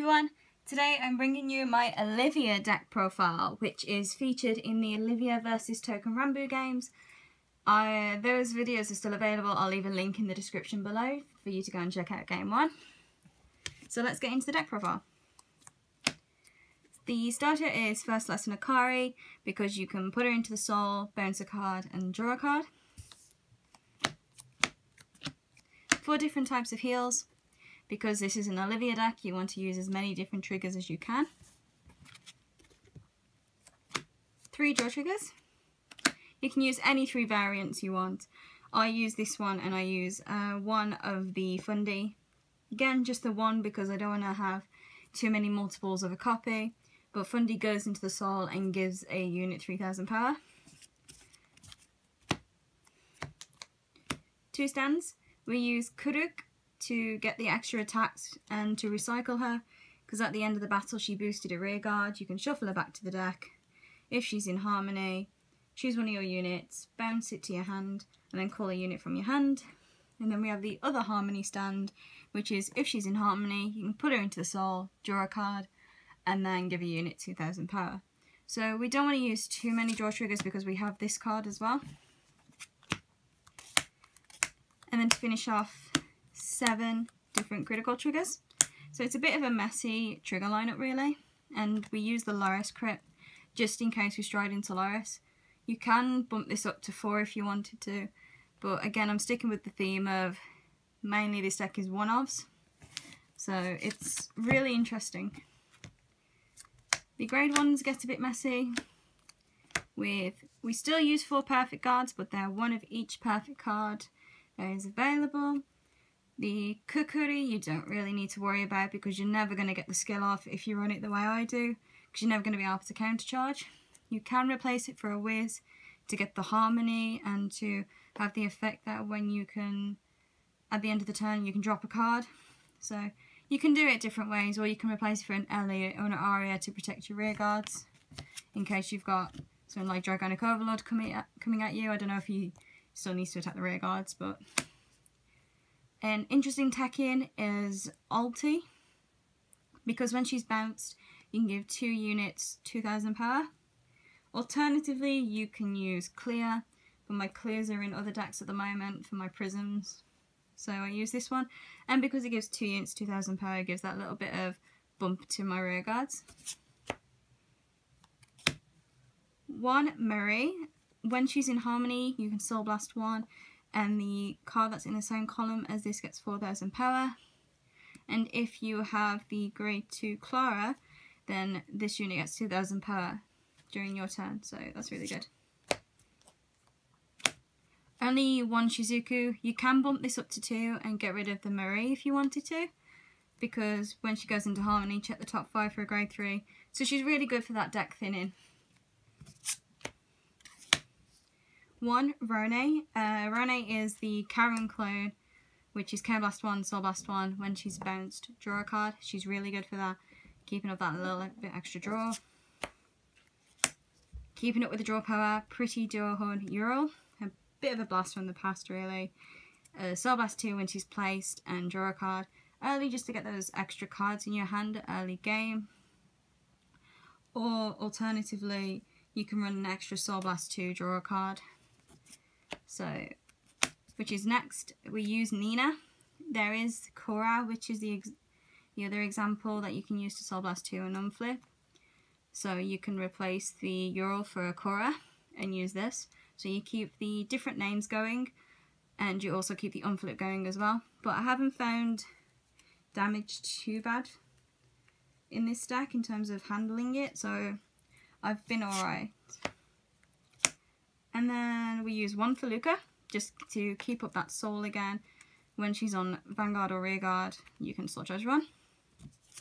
everyone, today I'm bringing you my Olyvia deck profile, which is featured in the Olyvia vs Token Rambo games. Those videos are still available. I'll leave a link in the description below for you to go and check out game 1. So let's get into the deck profile. The starter is First Lesson Akari, because you can put her into the soul, bounce a card and draw a card. 4 different types of heals. Because this is an Olyvia deck, you want to use as many different triggers as you can. 3 draw triggers. You can use any 3 variants you want. I use this one, and I use one of the Fundy. Again, just the one because I don't want to have too many multiples of a copy. But Fundy goes into the soul and gives a unit 3000 power. 2 stands. We use Kuruk to get the extra attacks and to recycle her, because at the end of the battle she boosted a rear guard. You can shuffle her back to the deck. If she's in harmony, choose one of your units, bounce it to your hand, and then call a unit from your hand. And then we have the other harmony stand, which is if she's in harmony, you can put her into the soul, draw a card, and then give a unit 2000 power. So we don't want to use too many draw triggers because we have this card as well. And then to finish off, 7 different critical triggers. So it's a bit of a messy trigger lineup really, and we use the Loris crit just in case we stride into Loris. You can bump this up to 4 if you wanted to, but again I'm sticking with the theme of mainly this deck is one-offs, so it's really interesting. The grade 1s get a bit messy. We still use 4 perfect cards, but they're one of each perfect card that is available. The Kukuri you don't really need to worry about because you're never going to get the skill off if you run it the way I do, because you're never going to be able to countercharge. You can replace it for a whiz to get the harmony and to have the effect that when you can, at the end of the turn, you can drop a card. So you can do it different ways, or you can replace it for an Ellie or an Aria to protect your rear guards in case you've got something like Dragonic Overlord coming at you. I don't know if he still needs to attack the rear guards, but an interesting tech-in is Ulti, because when she's bounced you can give 2 units 2000 power. Alternatively you can use Clear, but my Clears are in other decks at the moment for my Prisms, so I use this one, and because it gives 2 units 2000 power, it gives that little bit of bump to my rear guards. 1 Marie, when she's in harmony you can Soul Blast 1, and the card that's in the same column as this gets 4000 power. And if you have the grade 2 Clara, then this unit gets 2000 power during your turn, so that's really good. Only 1 Shizuku. You can bump this up to 2 and get rid of the Marie if you wanted to, because when she goes into harmony, check the top 5 for a grade 3. So she's really good for that deck thinning. 1 Rone. Rone is the Karen clone, which is Care Blast 1, Soul Blast 1. When she's bounced, draw a card. She's really good for that, keeping up that little bit extra draw. Keeping up with the draw power, Pretty Duohorn Ural. A bit of a blast from the past really. Soul Blast 2 when she's placed, and draw a card early just to get those extra cards in your hand early game. Or alternatively, you can run an extra Soul Blast 2, draw a card. So, which is next, we use Nina. There is Korra, which is the other example that you can use to Soul Blast 2 and unflip. So you can replace the Ural for a Korra and use this. So you keep the different names going, and you also keep the unflip going as well. But I haven't found damage too bad in this deck in terms of handling it, so I've been alright. And then we use 1 Feluca, just to keep up that soul again. When she's on Vanguard or Rearguard, you can slot charge 1.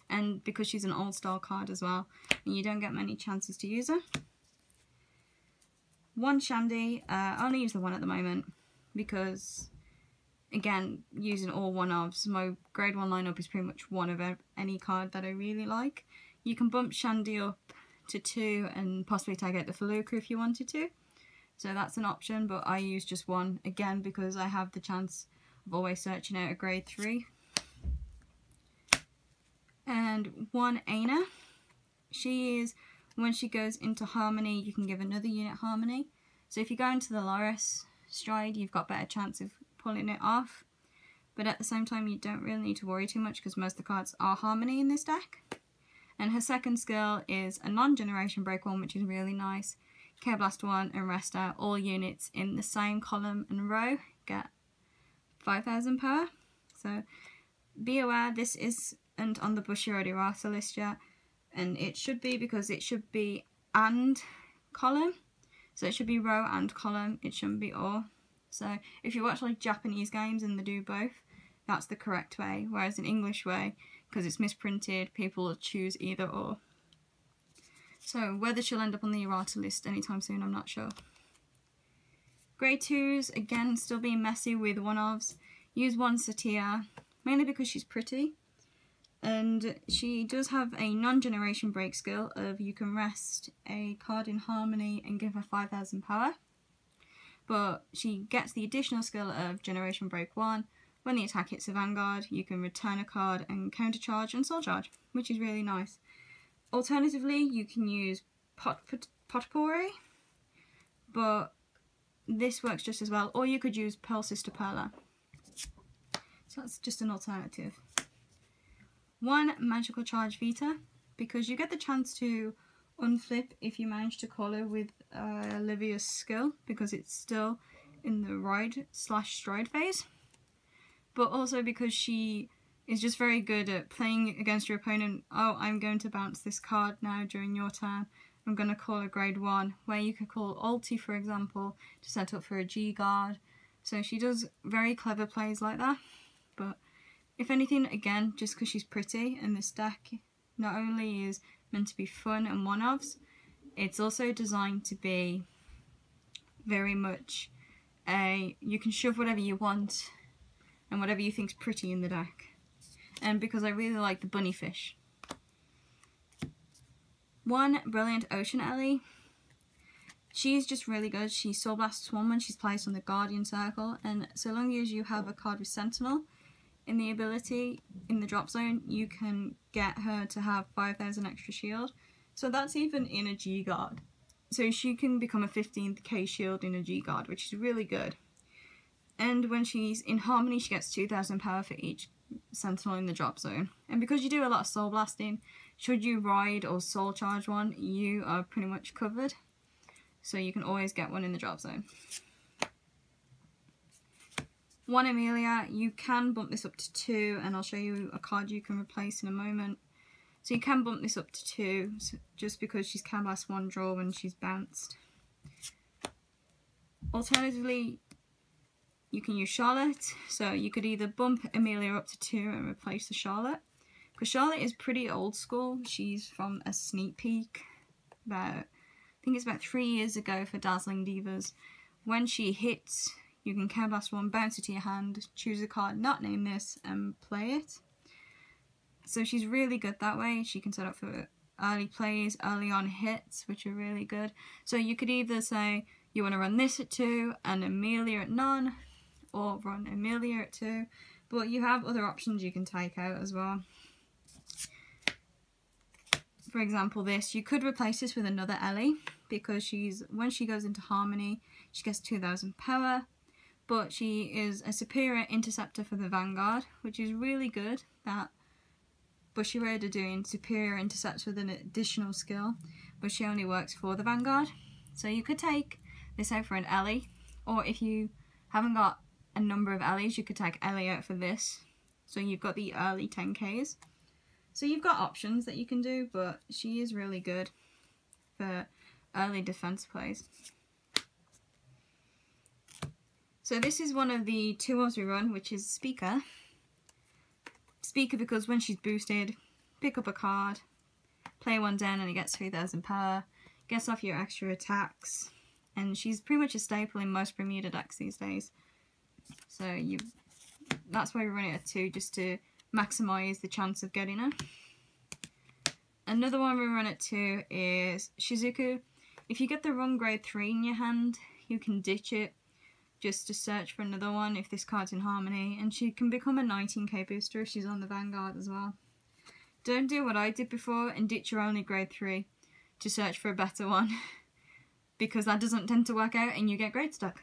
And because she's an old style card as well, and you don't get many chances to use her. 1 Shandy, I only use the 1 at the moment, because, again, using all one-ofs, my grade 1 lineup is pretty much one of any card that I really like. You can bump Shandy up to 2 and possibly tag out the Feluca if you wanted to. So that's an option, but I use just 1, again, because I have the chance of always searching out a grade 3. And 1 Aina. She is, when she goes into harmony, you can give another unit harmony. So if you go into the Loris stride, you've got better chance of pulling it off. But at the same time, you don't really need to worry too much because most of the cards are harmony in this deck. And her second skill is a non-generation break one, which is really nice. K Blast 1 and Resta, all units in the same column and row get 5,000 power. So be aware, this isn't on the Bushiroad errata list yet. And it should be, because it should be and column. So it should be row and column, it shouldn't be or. So if you watch like Japanese games and they do both, that's the correct way. Whereas in English way, because it's misprinted, people will choose either or. So whether she'll end up on the errata list anytime soon, I'm not sure. Grade 2s, again, still being messy with one-ofs. Use 1 Satya, mainly because she's pretty. And she does have a non-generation break skill of you can rest a card in harmony and give her 5,000 power. But she gets the additional skill of generation break 1. When the attack hits a Vanguard, you can return a card and countercharge and soul charge, which is really nice. Alternatively, you can use Potpourri, but this works just as well. Or you could use Pearl Sister Perla. So that's just an alternative. 1 Magical Charge Vita, because you get the chance to unflip if you manage to call her with Olyvia's skill, because it's still in the ride/stride phase. But also because she is just very good at playing against your opponent. Oh, I'm going to bounce this card now during your turn. I'm going to call a grade 1, where you could call Ulti, for example, to set up for a G-guard. So she does very clever plays like that. But if anything, again, just because she's pretty, and this deck not only is meant to be fun and one-offs, it's also designed to be very much you can shove whatever you want and whatever you think's pretty in the deck. And because I really like the bunny fish. 1 Brilliant Ocean Ellie. She's just really good. She Soul Blasts 1 when she's placed on the Guardian Circle, and so long as you have a card with Sentinel in the ability in the drop zone, you can get her to have 5,000 extra shield. So that's even in a G-guard. So she can become a 15k shield in a G-guard, which is really good. And when she's in harmony, she gets 2,000 power for each Sentinel in the drop zone. And because you do a lot of soul blasting, should you ride or soul charge one, you are pretty much covered. So you can always get one in the drop zone. 1 Amelia, you can bump this up to 2, and I'll show you a card you can replace in a moment. So you can bump this up to 2, just because she's can blast 1 draw when she's bounced. Alternatively, you can use Charlotte, so you could either bump Amelia up to 2 and replace the Charlotte. Because Charlotte is pretty old school. She's from a sneak peek I think it's about 3 years ago for Dazzling Divas. When she hits, you can can blast 1, bounce it to your hand, choose a card, not name this, and play it. So she's really good that way. She can set up for early plays, early on hits, which are really good. So you could either say you want to run this at 2 and Amelia at none, or run Amelia at 2, but you have other options you can take out as well. For example, this, you could replace this with another Ellie, because when she goes into harmony, she gets 2,000 power, but she is a superior interceptor for the Vanguard, which is really good that Bushiroad are doing superior intercepts with an additional skill, but she only works for the Vanguard. So you could take this out for an Ellie, or if you haven't got a number of Ellies, you could take Ellie out for this. So you've got the early 10Ks. So you've got options that you can do, but she is really good for early defense plays. So this is one of the 2 ones we run, which is Speaker. Speaker because when she's boosted, pick up a card, play 1 down and it gets 3,000 power, gets off your extra attacks, and she's pretty much a staple in most Bermuda decks these days. So that's why we run it at 2, just to maximise the chance of getting her. Another one we run at 2 is Shizuku. If you get the wrong grade 3 in your hand, you can ditch it just to search for another one if this card's in harmony, and she can become a 19k booster if she's on the Vanguard as well. Don't do what I did before and ditch your only grade 3 to search for a better one, because that doesn't tend to work out and you get grade stuck.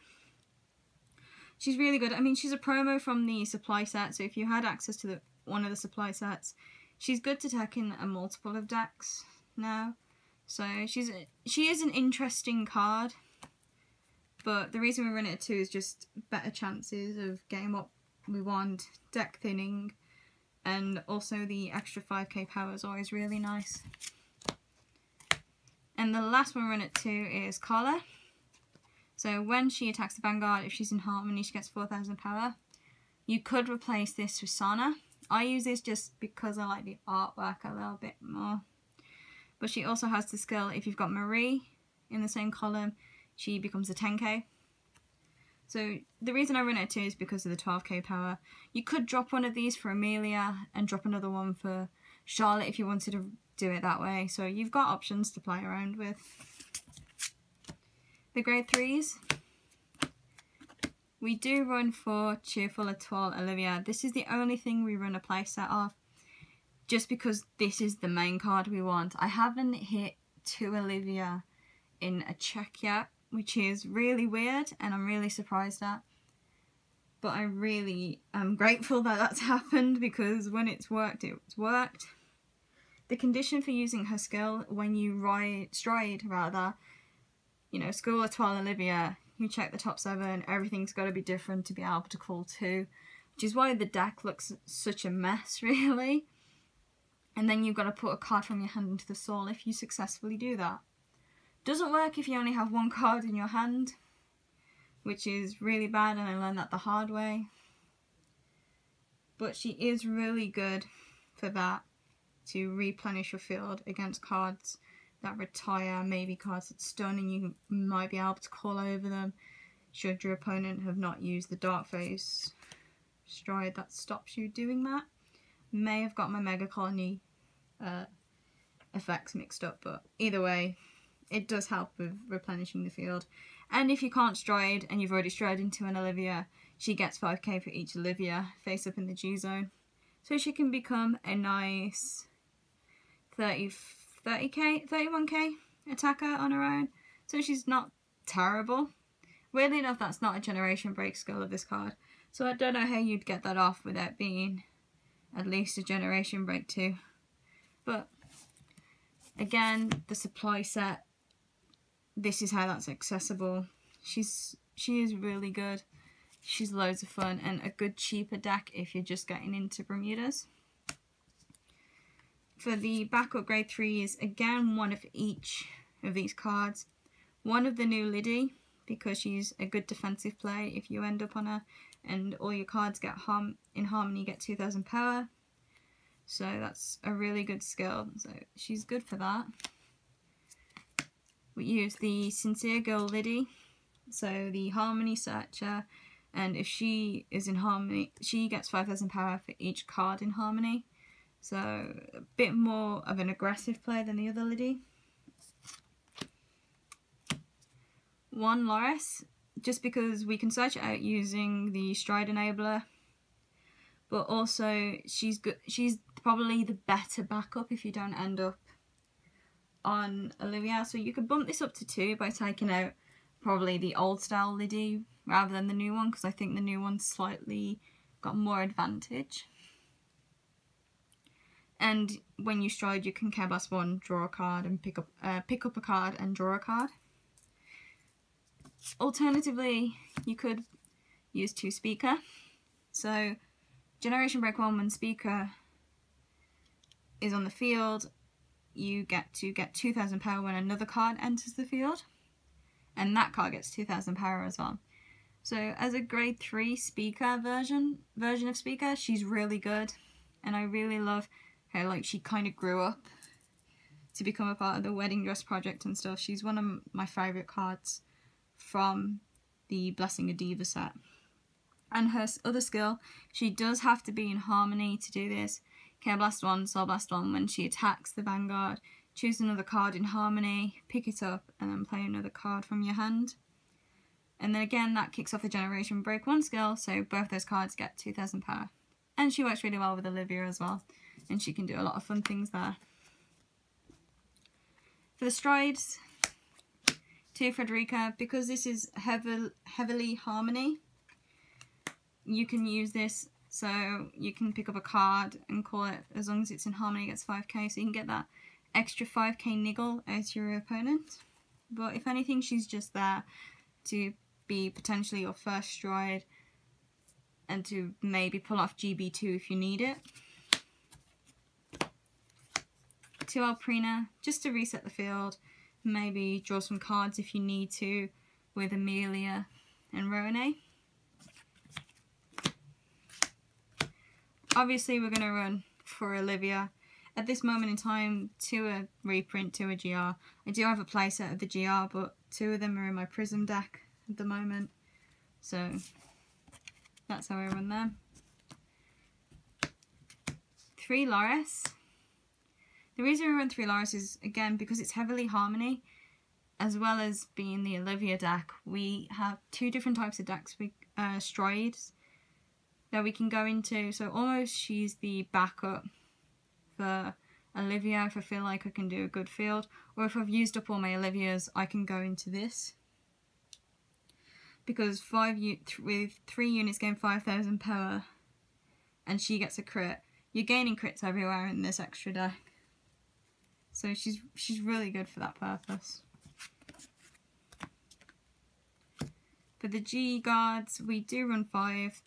She's really good. I mean, she's a promo from the supply set, so if you had access to one of the supply sets, she's good to take in a multiple of decks now. So she is an interesting card, but the reason we run it at 2 is just better chances of getting what we want, deck thinning, and also the extra 5k power is always really nice. And the last one we run at 2 is Carla. So when she attacks the Vanguard, if she's in Harmony, she gets 4000 power. You could replace this with Sana. I use this just because I like the artwork a little bit more. But she also has the skill, if you've got Marie in the same column, she becomes a 10k. So the reason I run it at 2 is because of the 12k power. You could drop one of these for Amelia and drop another one for Charlotte if you wanted to do it that way. So you've got options to play around with. The grade 3s. We do run for Cheerful Atoll Olyvia. This is the only thing we run a playset of, just because this is the main card we want. I haven't hit 2 Olyvia in a check yet, which is really weird and I'm really surprised at. But I really am grateful that that's happened, because when it's worked, it's worked. The condition for using her skill, when you stride, you know, School Atoll Olyvia, you check the top 7, everything's got to be different to be able to call 2, which is why the deck looks such a mess, really. And then you've got to put a card from your hand into the soul if you successfully do that. Doesn't work if you only have 1 card in your hand, which is really bad, and I learned that the hard way. But she is really good for that, to replenish your field against cards that retire, maybe cards that stun, and you might be able to call over them should your opponent have not used the Dark Phase stride that stops you doing that. May have got my Mega Colony effects mixed up, but either way, it does help with replenishing the field. And if you can't stride and you've already strided into an Olyvia, she gets 5k for each Olyvia face up in the G zone. So she can become a nice 30k, 31k attacker on her own. So she's not terrible. Weirdly enough, that's not a generation break skill of this card. So I don't know how you'd get that off without being at least a generation break too. But again, the supply set, this is how that's accessible. She is really good. She's loads of fun and a good cheaper deck if you're just getting into Bermudas. For the backup grade 3s, again, one of each of these cards. One of the new Liddy, because she's a good defensive play if you end up on her, and all your cards get in Harmony get 2000 power. So that's a really good skill, so she's good for that. We use the Sincere Girl Liddy, so the Harmony Searcher, and if she is in Harmony, she gets 5000 power for each card in Harmony. So a bit more of an aggressive play than the other Liddy. One Loris, just because we can search it out using the Stride Enabler, but also she's good. She's probably the better backup if you don't end up on Olyvia. So you could bump this up to 2 by taking out probably the old style Liddy rather than the new one, because I think the new one's slightly got more advantage. And when you stride, you can Chaos 1, draw a card, and pick up a card and draw a card. Alternatively, you could use 2 Speaker. So Generation Break 1, when Speaker is on the field, you get to get 2000 power when another card enters the field, and that card gets 2000 power as well. So as a grade 3 Speaker version of Speaker, she's really good, and I really love how like she kind of grew up to become a part of the Wedding Dress Project and stuff. She's one of my favourite cards from the Blessing of Diva set. And her other skill, she does have to be in Harmony to do this. Chaos Blast 1, Soul Blast 1, when she attacks the Vanguard, choose another card in Harmony, pick it up, and then play another card from your hand. And then again, that kicks off the Generation Break 1 skill, so both those cards get 2000 power. And she works really well with Olyvia as well. and she can do a lot of fun things there. For the strides, to Frederica, because this is heavily harmony, you can use this, so you can pick up a card and call it, as long as it's in harmony, it gets 5k, so you can get that extra 5k niggle out your opponent. But if anything, she's just there to be potentially your first stride and to maybe pull off GB2 if you need it. To Alprina, just to reset the field, maybe draw some cards if you need to with Amelia and Rowanay. Obviously we're going to run for Olyvia. At this moment in time, to a reprint, to a GR. I do have a playset of the GR, but 2 of them are in my Prism deck at the moment. So that's how I run them. 3 Loris. The reason we run 3 Loris is, again, because it's heavily harmony, as well as being the Olyvia deck. We have 2 different types of decks, strides, that we can go into. So almost she's the backup for Olyvia if I feel like I can do a good field, or if I've used up all my Olyvias, I can go into this. Because with 3 units gain 5,000 power, and she gets a crit, you're gaining crits everywhere in this extra deck. So she's really good for that purpose. For the G guards, we do run 5,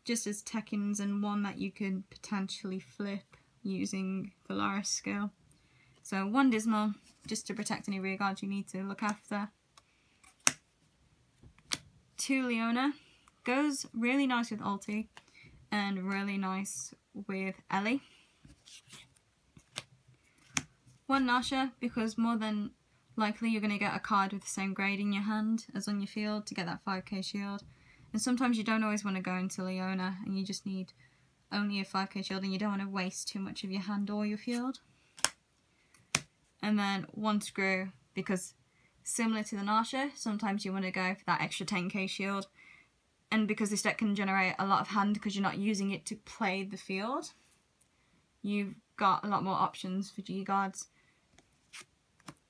just as Tekkens, and 1 that you can potentially flip using the Loris skill. So 1 Dismal, just to protect any rear guards you need to look after. 2 Leona, goes really nice with ulti and really nice with Ellie. 1 Nasha, because more than likely you're going to get a card with the same grade in your hand as on your field to get that 5k shield. And sometimes you don't always want to go into Leona and you just need only a 5k shield and you don't want to waste too much of your hand or your field. And then 1 Screw, because similar to the Nasha, sometimes you want to go for that extra 10k shield. And because this deck can generate a lot of hand because you're not using it to play the field, you've got a lot more options for G guards.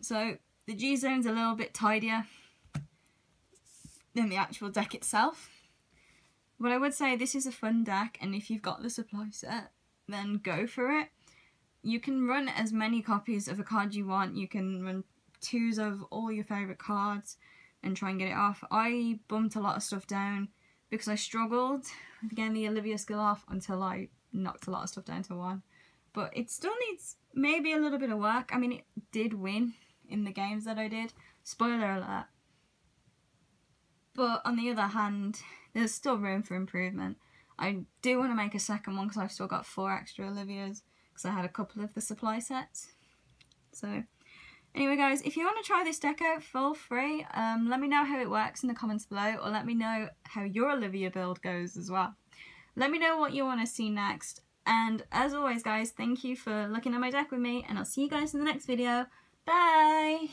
So the G zone's a little bit tidier than the actual deck itself. But I would say this is a fun deck, and if you've got the supply set, then go for it. You can run as many copies of a card you want. You can run 2s of all your favourite cards and try and get it off. I bumped a lot of stuff down because I struggled with getting the Olyvia skill off until I knocked a lot of stuff down to 1. But it still needs maybe a little bit of work. I mean, it did win in the games that I did. Spoiler alert. But on the other hand, there's still room for improvement. I do want to make a second one because I've still got 4 extra Olyvias because I had a couple of the supply sets. So anyway guys, if you want to try this deck out, feel free. Let me know how it works in the comments below, or let me know how your Olyvia build goes as well. Let me know what you want to see next. And as always guys, thank you for looking at my deck with me, and I'll see you guys in the next video. Bye!